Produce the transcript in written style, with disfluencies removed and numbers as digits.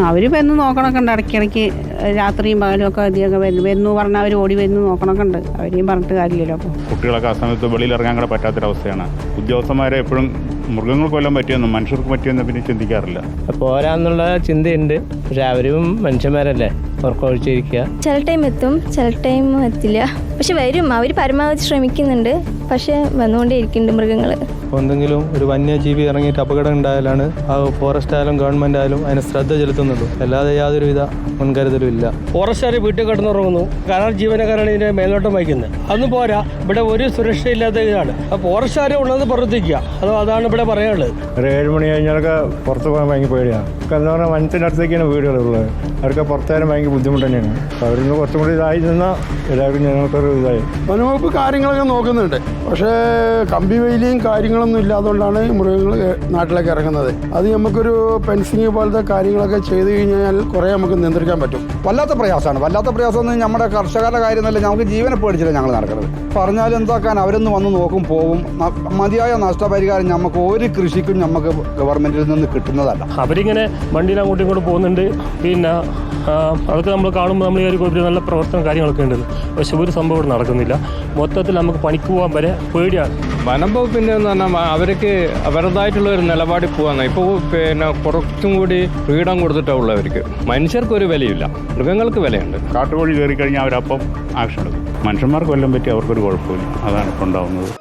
അവർ വന്ന് നോക്കണമൊക്കെ ഉണ്ട്. ഇടയ്ക്കിടയ്ക്ക് രാത്രിയും പകലും ഒക്കെ അധികമൊക്കെ വരുന്നു പറഞ്ഞാൽ അവർ ഓടി വരുന്നു നോക്കണമൊക്കെ ഉണ്ട്. അവരെയും പറഞ്ഞിട്ട് കാര്യമില്ലല്ലോ. അപ്പോൾ കുട്ടികളൊക്കെ ആ സമയത്ത് വെളിയിൽ ഇറങ്ങാൻ കൂടെ പറ്റാത്തൊരവസ്ഥയാണ്. ഉദ്യോഗസ്ഥന്മാരെ എപ്പോഴും മൃഗങ്ങൾക്ക് കൊല്ലാൻ പറ്റിയെന്നും മനുഷ്യർക്ക് പറ്റിയെന്നും പിന്നെ ചിന്തിക്കാറില്ല. പോരാന്നുള്ള ചിന്തയുണ്ട്. പക്ഷെ അവരും മനുഷ്യന്മാരല്ലേ, ഉറക്കൊഴിച്ചിരിക്കുക. ചില ടൈം എത്തും, ചില ടൈം എത്തില്ല. പക്ഷെ വരും, അവർ പരമാവധി ശ്രമിക്കുന്നുണ്ട്. പക്ഷെ വന്നുകൊണ്ടേ ഇരിക്കുന്നുണ്ട് മൃഗങ്ങൾ. എന്തെങ്കിലും ഒരു വന്യജീവി ഇറങ്ങിയിട്ട് അപകടം ഉണ്ടായാലാണ് ആ ഫോറസ്റ്റ് ആയാലും ഗവൺമെൻറ് ആയാലും അതിനെ ശ്രദ്ധ ചെലുത്തുന്നുള്ളൂ. അല്ലാതെ യാതൊരുവിധ മുൻകരുതലും ഇല്ല. ഫോറസ്റ്റുകാർ വീട്ടിൽ കിടന്നുറങ്ങുന്നു, കരാർ ജീവനക്കാരാണ് ഇതിൻ്റെ മേലോട്ടം വയ്ക്കുന്നത്. അതൊന്നും പോരാ, ഇവിടെ ഒരു സുരക്ഷയില്ലാത്ത ഇതാണ്. ഫോറസ്റ്റുകാരെ ഉള്ളത് പ്രവർത്തിക്കുക, അതാണ് ഇവിടെ പറയാനുള്ളത്. ഒരു 7 മണി കഴിഞ്ഞാലൊക്കെ പുറത്ത് പോകാൻ ഭയങ്കര പേടിയാണ്. എന്ന് പറഞ്ഞാൽ വനത്തിൻ്റെ അടുത്തേക്കാണ് വീടുകളുള്ളത്. അവർക്ക് പുറത്തേനും ഭയങ്കര ബുദ്ധിമുട്ട് തന്നെയാണ്. അപ്പോൾ അവരിന്ന് കുറച്ചും കൂടി ഇതായി നിന്നാൽ എല്ലാവർക്കും ഞങ്ങൾക്കൊരു ഇതായി. വനവകുപ്പ് കാര്യങ്ങളൊക്കെ നോക്കുന്നുണ്ട്. പക്ഷേ കമ്പി വേലിയും കാര്യങ്ങളൊന്നും ഇല്ലാത്തതുകൊണ്ടാണ് മൃഗങ്ങൾ നാട്ടിലേക്ക് ഇറങ്ങുന്നത്. അത് നമുക്കൊരു ഫെൻസിങ് പോലത്തെ കാര്യങ്ങളൊക്കെ ചെയ്ത് കഴിഞ്ഞാൽ കുറേ നമുക്ക് നിയന്ത്രിക്കാൻ പറ്റും. വല്ലാത്ത പ്രയാസമാണ്. വല്ലാത്ത പ്രയാസം എന്ന് നമ്മുടെ കർഷകരുടെ കാര്യം എന്നല്ല, നമുക്ക് ജീവനെ പേടിച്ചില്ല ഞങ്ങൾ നടക്കുന്നത്. പറഞ്ഞാൽ എന്താക്കാൻ, അവരൊന്ന് വന്ന് നോക്കും പോവും. മതിയായ നഷ്ടപരിഹാരം നമുക്ക് ഒരു കൃഷിക്കും നമുക്ക് ഗവൺമെൻറ്റിൽ നിന്ന് കിട്ടുന്നതല്ല. അവരിങ്ങനെ വണ്ടിയിൽ അങ്ങോട്ടും ഇങ്ങോട്ടും പോകുന്നുണ്ട്. പിന്നെ അതൊക്കെ നമ്മൾ കാണുമ്പോൾ നമ്മൾ ഒരു നല്ല പ്രവർത്തനം കാര്യങ്ങളൊക്കെ ഉണ്ട്. പക്ഷെ ഒരു സംഭവം ഇവിടെ നടക്കുന്നില്ല. മൊത്തത്തിൽ നമുക്ക് പണിക്ക് പോകാൻ വരെ പേടിയാണ്. വനം വകുപ്പിൻ്റെ എന്ന് പറഞ്ഞാൽ അവർക്ക് അവരുടേതായിട്ടുള്ള ഒരു നിലപാടിൽ പോകാൻ ഇപ്പോൾ പിന്നെ കുറച്ചും കൂടി ഫ്രീഡം കൊടുത്തിട്ടാണ് ഉള്ളവർക്ക്. മനുഷ്യർക്കൊരു വിലയില്ല, മൃഗങ്ങൾക്ക് വിലയുണ്ട്. കാട്ടുകോഴി കയറി കഴിഞ്ഞാൽ അവരപ്പം ആക്ഷൻ എടുക്കും. മനുഷ്യന്മാർക്ക് വല്ലതും പറ്റി അവർക്കൊരു കുഴപ്പമില്ല. അതാണ് ഇപ്പോൾ ഉണ്ടാവുന്നത്.